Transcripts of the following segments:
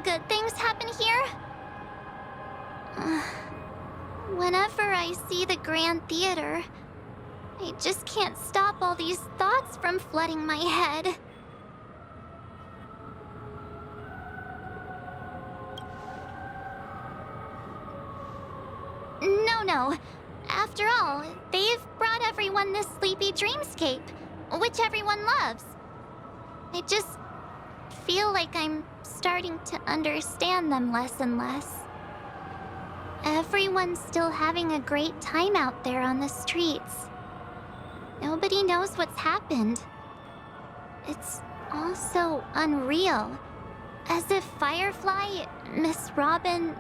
good things happen here? Whenever I see the Grand Theater, I just can't stop all these thoughts from flooding my head. No. After all, they've brought everyone this sleepy dreamscape, which everyone loves. I just feel like I'm starting to understand them less and less. Everyone's still having a great time out there on the streets. Nobody knows what's happened. It's all so unreal. As if Firefly, Miss Robin,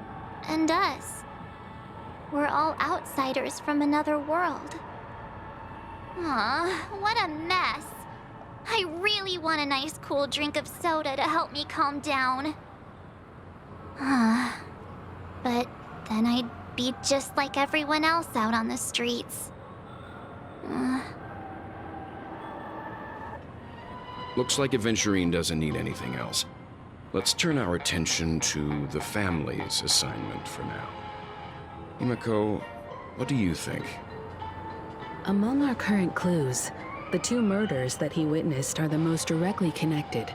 and us we're all outsiders from another world. Aw, what a mess. I really want a nice cool drink of soda to help me calm down. But then I'd be just like everyone else out on the streets. Looks like Aventurine doesn't need anything else. Let's turn our attention to the family's assignment for now. Himeko, what do you think? Among our current clues, the two murders that he witnessed are the most directly connected.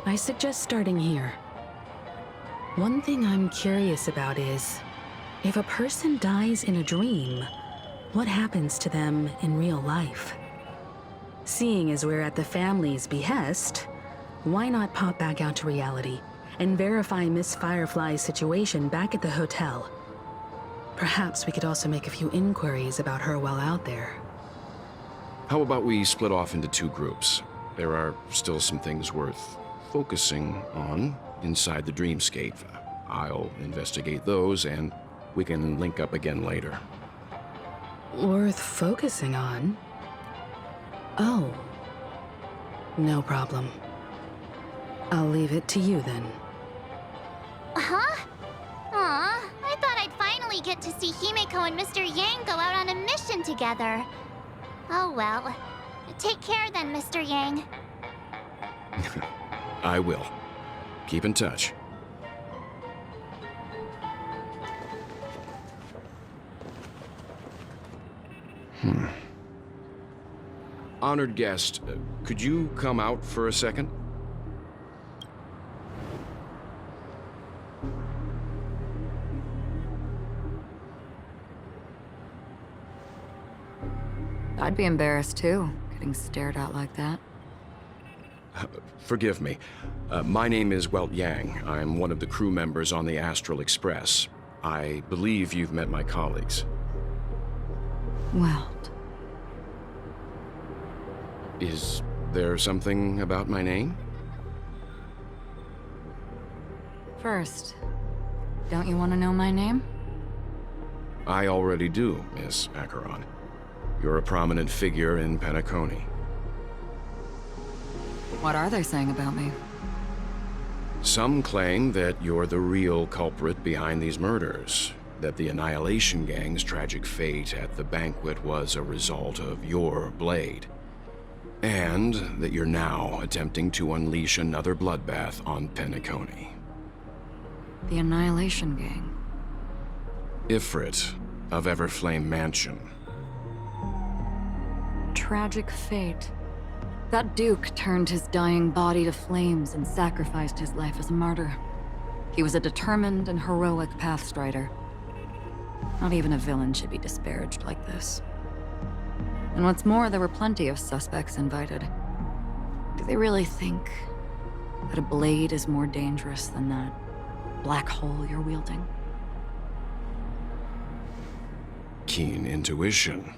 I suggest starting here. One thing I'm curious about is, if a person dies in a dream, what happens to them in real life? Seeing as we're at the family's behest, why not pop back out to reality and verify Miss Firefly's situation back at the hotel? Perhaps we could also make a few inquiries about her while out there. How about we split off into two groups? There are still some things worth focusing on inside the dreamscape. I'll investigate those, and we can link up again later. Worth focusing on? Oh. No problem. I'll leave it to you then. Huh? Aw, I thought I'd finally get to see Himeko and Mr. Yang go out on a mission together. Oh well. Take care then, Mr. Yang. I will. Keep in touch. Honored guest, could you come out for a second? I'd be embarrassed too, getting stared at like that. Forgive me. My name is Welt Yang. I'm one of the crew members on the Astral Express. I believe you've met my colleagues. Welt. Is there something about my name? First, don't you want to know my name? I already do, Miss Acheron. You're a prominent figure in Penacony. What are they saying about me? Some claim that you're the real culprit behind these murders, that the Annihilation Gang's tragic fate at the banquet was a result of your blade, and that you're now attempting to unleash another bloodbath on Penacony. The Annihilation Gang. Ifrit of Everflame Mansion. Tragic fate. That Duke turned his dying body to flames and sacrificed his life as a martyr. He was a determined and heroic pathstrider. Not even a villain should be disparaged like this. And what's more, there were plenty of suspects invited. Do they really think that a blade is more dangerous than that black hole you're wielding? Keen intuition.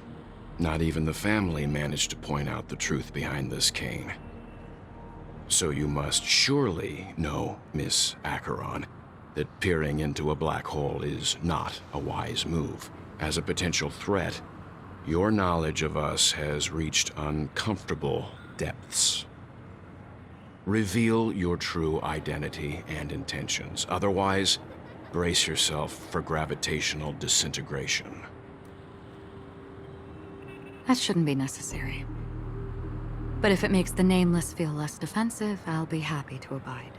Not even the family managed to point out the truth behind this cane. So you must surely know, Miss Acheron, that peering into a black hole is not a wise move. As a potential threat, your knowledge of us has reached uncomfortable depths. Reveal your true identity and intentions. Otherwise, brace yourself for gravitational disintegration. That shouldn't be necessary. But if it makes the Nameless feel less defensive, I'll be happy to abide.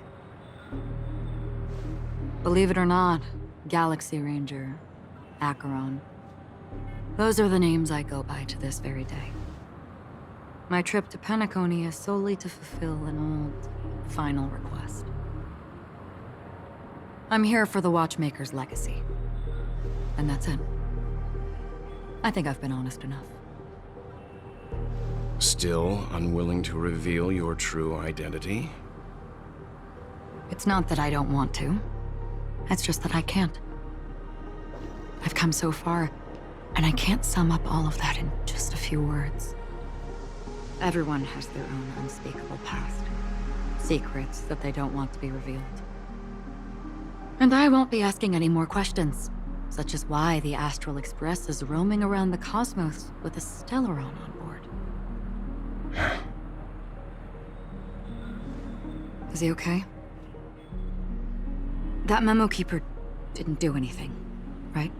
Believe it or not, Galaxy Ranger, Acheron. Those are the names I go by to this very day. My trip to Penacony is solely to fulfill an old, final request. I'm here for the Watchmaker's legacy. And that's it. I think I've been honest enough. Still unwilling to reveal your true identity? It's not that I don't want to. It's just that I can't. I've come so far, and I can't sum up all of that in just a few words. Everyone has their own unspeakable past. Secrets that they don't want to be revealed. And I won't be asking any more questions, such as why the Astral Express is roaming around the cosmos with a Stellaron on board. Is he okay? That memo keeper didn't do anything, right?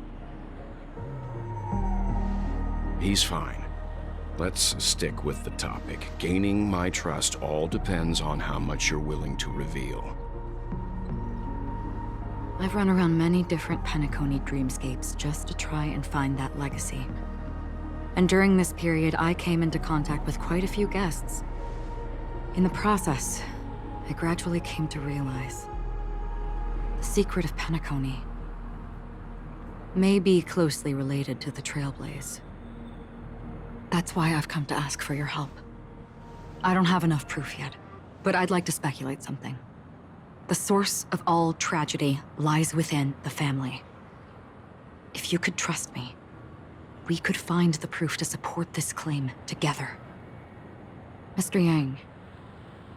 He's fine. Let's stick with the topic. Gaining my trust all depends on how much you're willing to reveal. I've run around many different Penacony dreamscapes just to try and find that legacy. And during this period, I came into contact with quite a few guests. In the process, I gradually came to realize the secret of Penacony may be closely related to the Trailblaze. That's why I've come to ask for your help. I don't have enough proof yet, but I'd like to speculate something. The source of all tragedy lies within the family. If you could trust me, we could find the proof to support this claim together. Mr. Yang,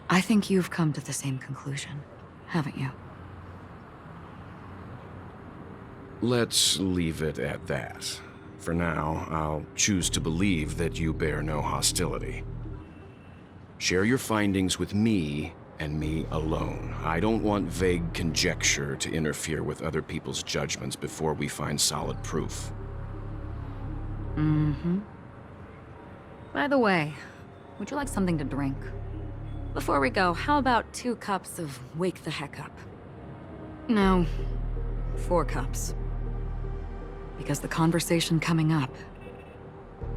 I think you've come to the same conclusion, haven't you? Let's leave it at that. For now, I'll choose to believe that you bear no hostility. Share your findings with me, and me alone. I don't want vague conjecture to interfere with other people's judgments before we find solid proof. By the way, would you like something to drink? Before we go, how about 2 cups of Wake the Heck Up? No, 4 cups. Because the conversation coming up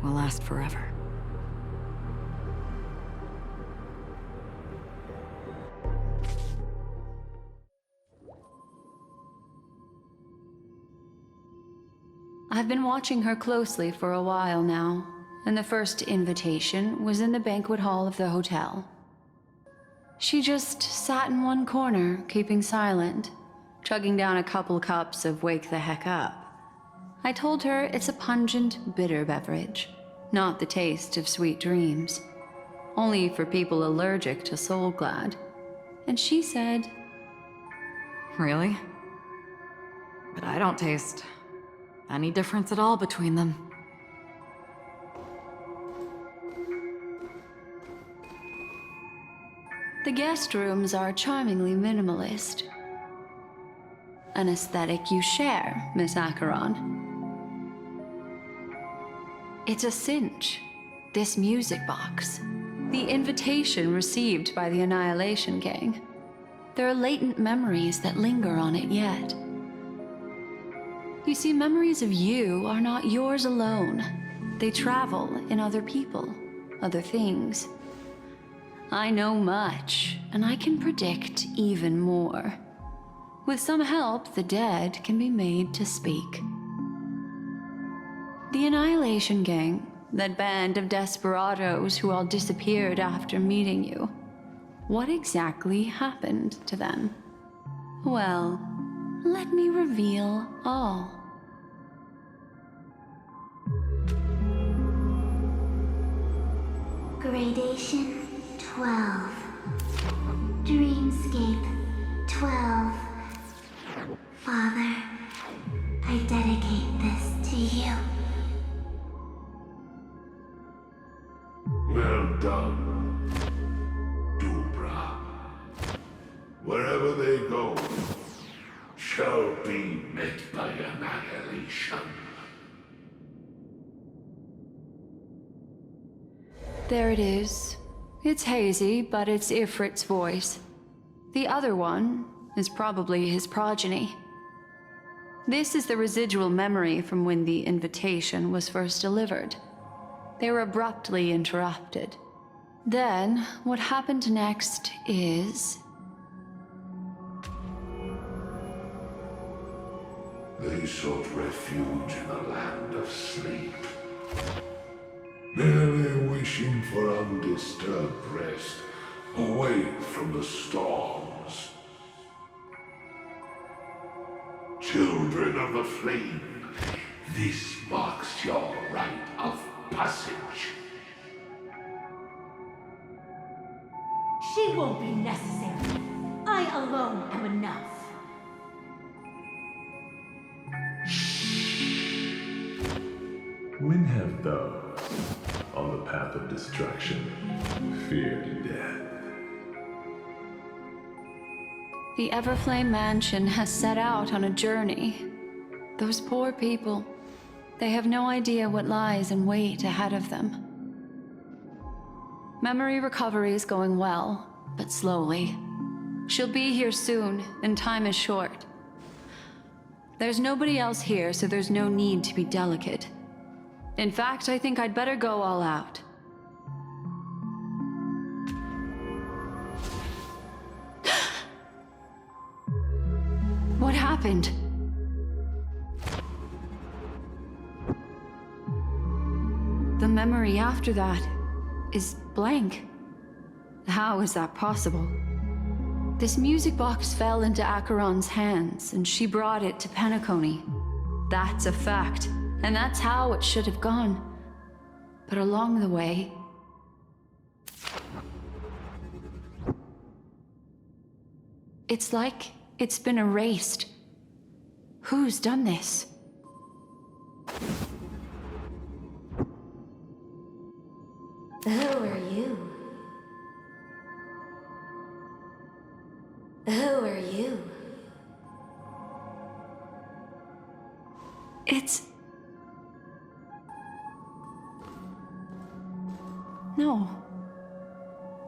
will last forever. I've been watching her closely for a while now, and the first invitation was in the banquet hall of the hotel. She just sat in one corner, keeping silent, chugging down a couple cups of Wake the Heck Up. I told her it's a pungent, bitter beverage, not the taste of sweet dreams. Only for people allergic to Soulglad. And she said, Really? But I don't taste any difference at all between them. the guest rooms are charmingly minimalist. An aesthetic you share, Miss Acheron. It's a cinch, this music box. The invitation received by the Annihilation Gang. There are latent memories that linger on it yet. You see, memories of you are not yours alone. They travel in other people, other things. I know much, and I can predict even more. With some help, the dead can be made to speak. The Annihilation Gang, that band of desperados who all disappeared after meeting you. What exactly happened to them? Well, let me reveal all. Gradation 12. Dreamscape 12. Father, I dedicate this to you. Well done, Dubra. Wherever they go, shall be met by annihilation. There it is. It's hazy, but it's Ifrit's voice. The other one, is probably his progeny. This is the residual memory from when the invitation was first delivered. They were abruptly interrupted. Then, what happened next is... They sought refuge in the land of sleep, merely wishing for undisturbed rest, away from the storms. Children of the Flame, this marks your rite of passage. She won't be necessary. I alone am enough. When have those on the path of destruction feared death? The Everflame Mansion has set out on a journey. Those poor people, they have no idea what lies in wait ahead of them. Memory recovery is going well, but slowly. She'll be here soon, and time is short. There's nobody else here, so there's no need to be delicate. In fact, I think I'd better go all out. What happened? The memory after that is blank. How is that possible? This music box fell into Acheron's hands, and she brought it to Penacony. That's a fact, and that's how it should have gone. But along the way... it's like it's been erased. Who's done this? Who are you? Who are you? It's... no.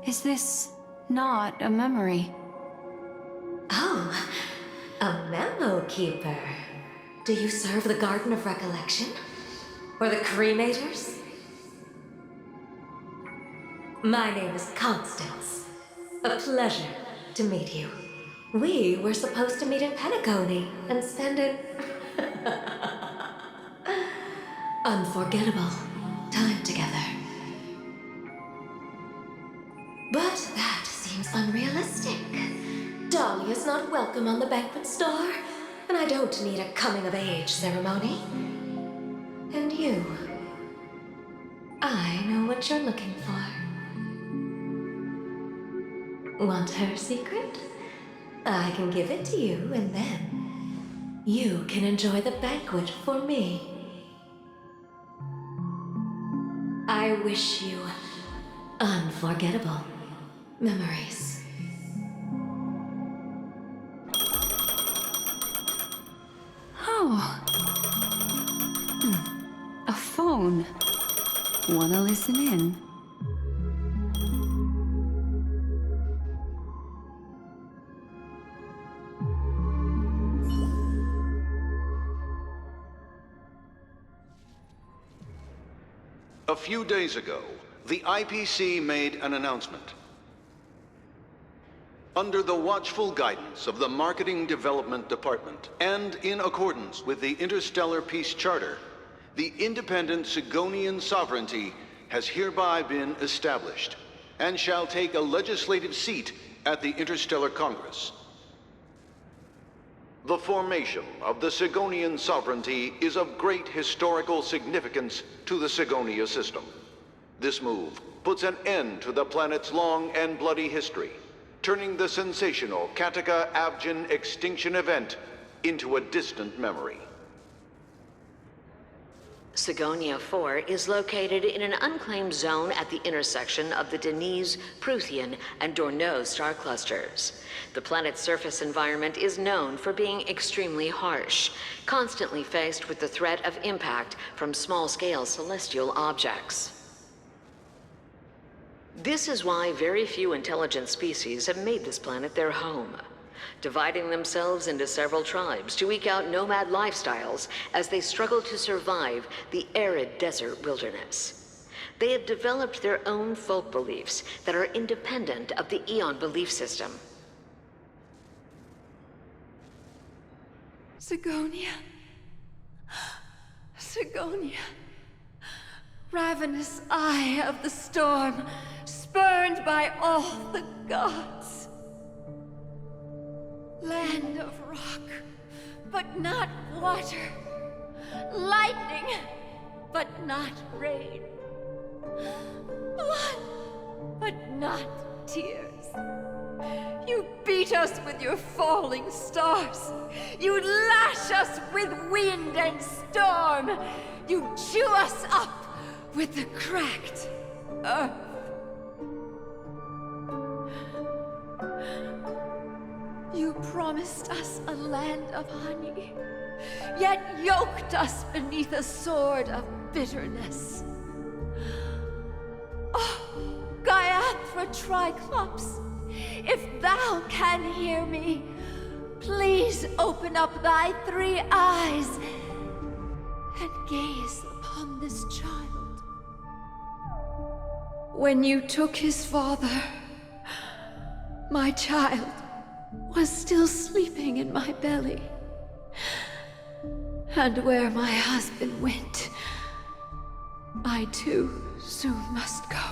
Is this not a memory? Oh, a memo keeper. Do you serve the Garden of Recollection? Or the Cremators? My name is Constance. A pleasure to meet you. We were supposed to meet in Penacony and spend an unforgettable time together. But that seems unrealistic. Dahlia's not welcome on the banquet star, and I don't need a coming-of-age ceremony. And you, I know what you're looking for. Want her secret? I can give it to you, and then you can enjoy the banquet for me. I wish you unforgettable memories. Oh. A phone. Wanna listen in? A few days ago, the IPC made an announcement. Under the watchful guidance of the Marketing Development Department, and in accordance with the Interstellar Peace Charter, the independent Sigonian sovereignty has hereby been established, and shall take a legislative seat at the Interstellar Congress. The formation of the Sigonian sovereignty is of great historical significance to the Sigonia system. This move puts an end to the planet's long and bloody history, turning the sensational Kataka-Abjin extinction event into a distant memory. Sigonia 4 is located in an unclaimed zone at the intersection of the Denise, Prothean, and Dorneau star clusters. The planet's surface environment is known for being extremely harsh, constantly faced with the threat of impact from small-scale celestial objects. This is why very few intelligent species have made this planet their home. dividing themselves into several tribes to eke out nomad lifestyles as they struggle to survive the arid desert wilderness. They have developed their own folk beliefs that are independent of the Aeon belief system. Sigonia. Sigonia. Ravenous eye of the storm, spurned by all the gods. Land of rock, but not water. Lightning, but not rain. Blood, but not tears. You beat us with your falling stars. You lash us with wind and storm. You chew us up with the cracked earth. You promised us a land of honey, yet yoked us beneath a sword of bitterness. Oh, Gaiathra Triclops, if thou can hear me, please open up thy 3 eyes and gaze upon this child. When you took his father, my child was still sleeping in my belly. And where my husband went, I too soon must go.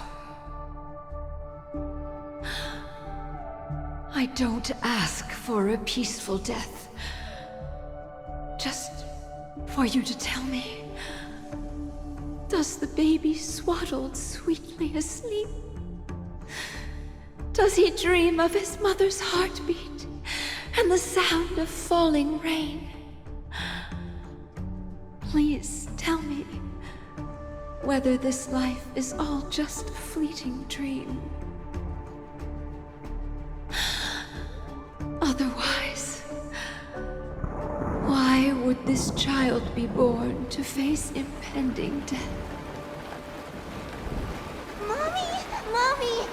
I don't ask for a peaceful death. Just for you to tell me, does the baby swaddled sweetly asleep? Does he dream of his mother's heartbeat and the sound of falling rain? Please tell me whether this life is all just a fleeting dream. Otherwise, why would this child be born to face impending death? Mommy! Mommy!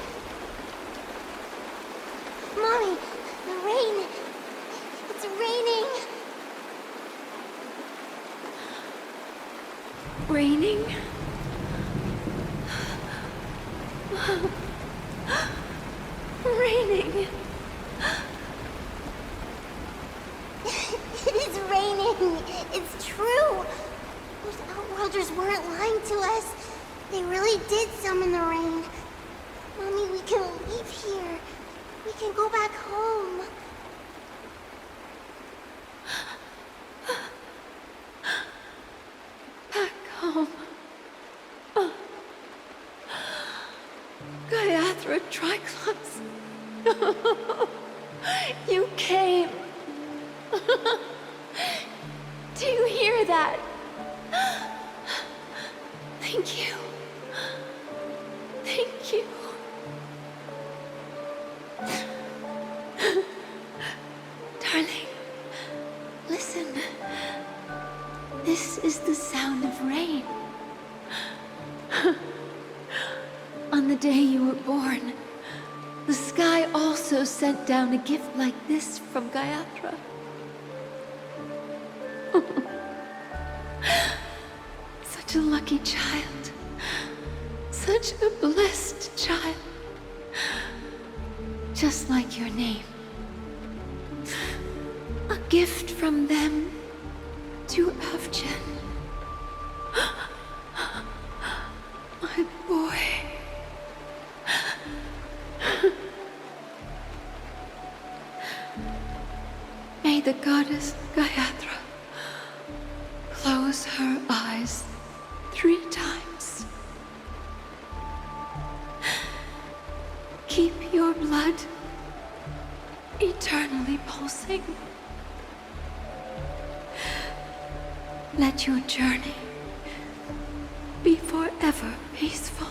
Mommy, the rain. It's raining. Raining? Raining. It is raining. It's true. Those Outworlders weren't lying to us. They really did summon the rain. Mommy, we can leave here. We can go back home. Back home. Gaiathra Triclops. You came. Do you hear that? Thank you. Thank you. Darling, listen. This is the sound of rain. On the day you were born, the sky also sent down a gift like this from Gaiathra. Such a lucky child. Such a blessed child. Just like your name. A gift from them to Avgen. My boy. May the goddess Gaiathra close her eyes 3 times. Keep your blood eternally pulsing. Let your journey be forever peaceful.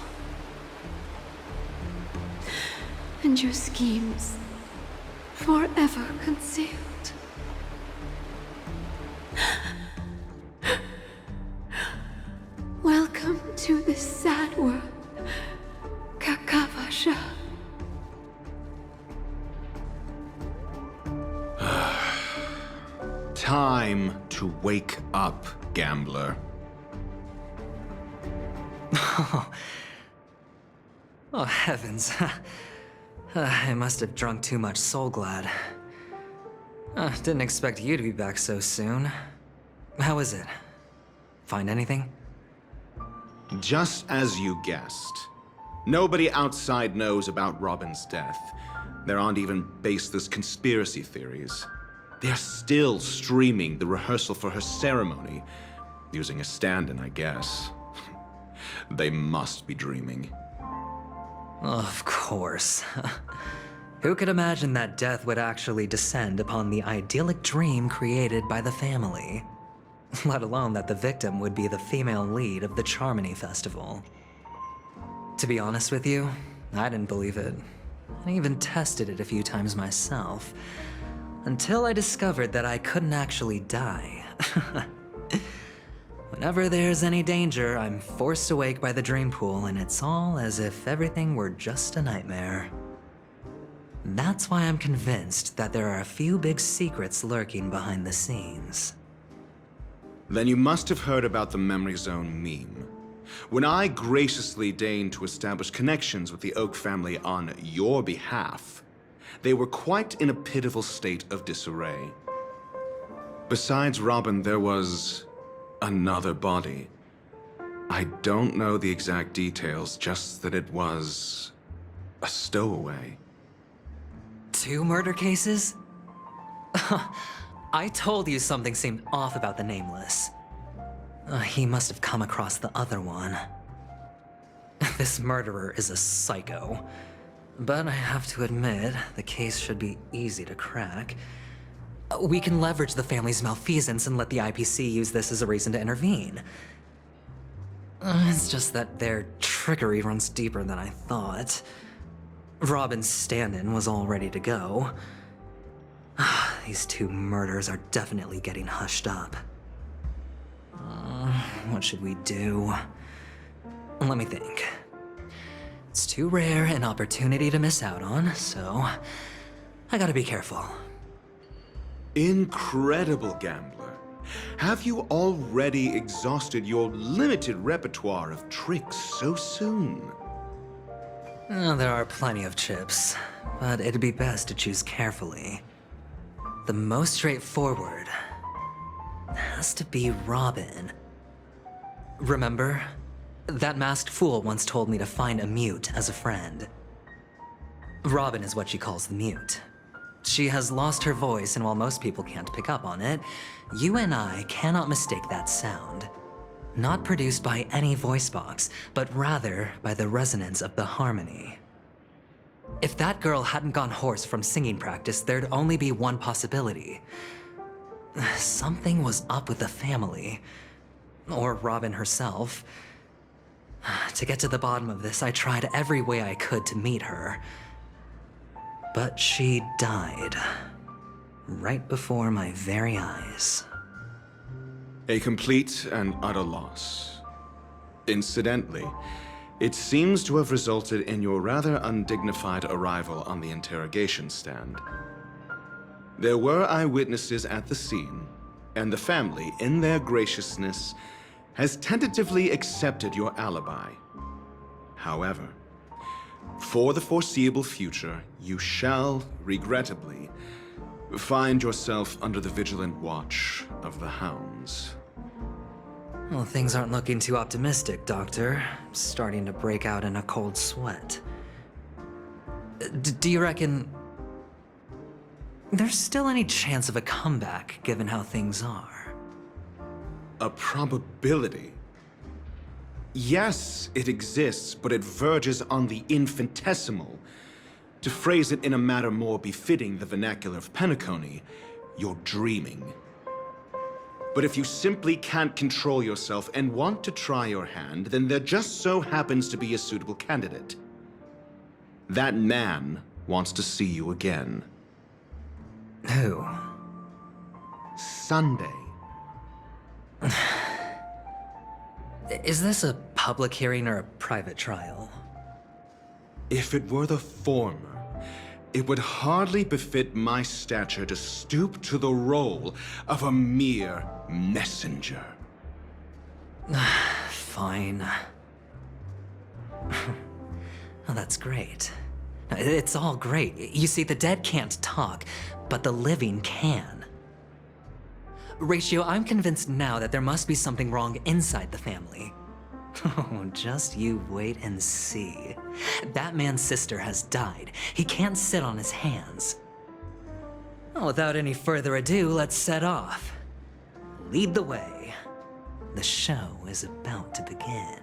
And your schemes forever concealed. Welcome to this sad world, Kakavasha. time to wake up, gambler. Oh, heavens. I must have drunk too much Soul Glad. Didn't expect you to be back so soon. How is it? Find anything? Just as you guessed. Nobody outside knows about Robin's death. There aren't even baseless conspiracy theories. They're still streaming the rehearsal for her ceremony, using a stand-in, I guess. They must be dreaming. Of course. Who could imagine that death would actually descend upon the idyllic dream created by the family? Let alone that the victim would be the female lead of the Charmony Festival. To be honest with you, I didn't believe it. I even tested it a few times myself, until I discovered that I couldn't actually die. Whenever there's any danger, I'm forced awake by the dream pool, and it's all as if everything were just a nightmare. That's why I'm convinced that there are a few big secrets lurking behind the scenes. Then you must have heard about the Memory Zone meme. When I graciously deigned to establish connections with the Oak family on your behalf, they were quite in a pitiful state of disarray. Besides Robin, there was another body. I don't know the exact details, just that it was a stowaway. 2 murder cases? I told you something seemed off about the Nameless. He must have come across the other one. This murderer is a psycho. But I have to admit, the case should be easy to crack. We can leverage the family's malfeasance and let the IPC use this as a reason to intervene. It's just that their trickery runs deeper than I thought. Robin's stand-in was all ready to go. These 2 murders are definitely getting hushed up. What should we do? Let me think. It's too rare an opportunity to miss out on, so I gotta be careful. Incredible, gambler. Have you already exhausted your limited repertoire of tricks so soon? There are plenty of chips, but it'd be best to choose carefully. The most straightforward has to be Robin. Remember? That masked fool once told me to find a mute as a friend. Robin is what she calls the mute. She has lost her voice, and while most people can't pick up on it, you and I cannot mistake that sound. Not produced by any voice box, but rather by the resonance of the harmony. If that girl hadn't gone hoarse from singing practice, there'd only be one possibility. Something was up with the family. Or Robin herself. To get to the bottom of this, I tried every way I could to meet her. But she died. Right before my very eyes. A complete and utter loss. Incidentally, it seems to have resulted in your rather undignified arrival on the interrogation stand. There were eyewitnesses at the scene, and the family, in their graciousness, has tentatively accepted your alibi. However, for the foreseeable future, you shall, regrettably, find yourself under the vigilant watch of the hounds. Well, things aren't looking too optimistic, Doctor. I'm starting to break out in a cold sweat. Do you reckon there's still any chance of a comeback, given how things are? A probability? Yes, it exists, but it verges on the infinitesimal. To phrase it in a manner more befitting the vernacular of Penacony, you're dreaming. But if you simply can't control yourself and want to try your hand, then there just so happens to be a suitable candidate. That man wants to see you again. Who? Sunday. Is this a public hearing or a private trial? If it were the former, It would hardly befit my stature to stoop to the role of a mere messenger. Fine. Oh, that's great. It's all great. You see, the dead can't talk, but the living can. Ratio, I'm convinced now that there must be something wrong inside the family. Oh, just you wait and see. That man's sister has died. He can't sit on his hands. Well, without any further ado, let's set off. Lead the way. The show is about to begin.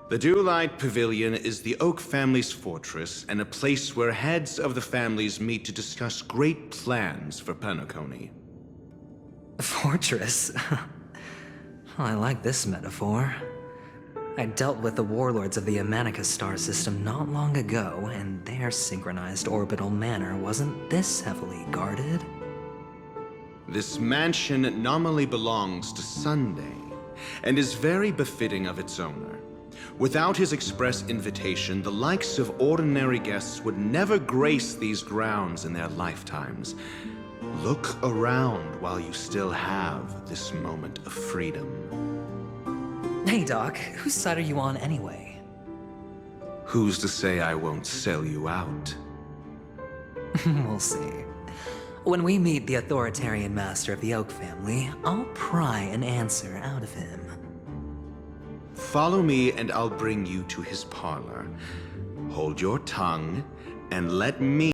The Dewlight Pavilion is the Oak family's fortress and a place where heads of the families meet to discuss great plans for Penacony. Fortress? I like this metaphor. I dealt with the warlords of the Amanicus star system not long ago, and their synchronized orbital manor wasn't this heavily guarded. This mansion nominally belongs to Sunday, and is very befitting of its owner. Without his express invitation, the likes of ordinary guests would never grace these grounds in their lifetimes. Look around while you still have this moment of freedom. Hey, Doc, whose side are you on anyway? Who's to say I won't sell you out? We'll see. When we meet the authoritarian master of the Oak family, I'll pry an answer out of him. Follow me and I'll bring you to his parlor. Hold your tongue and let me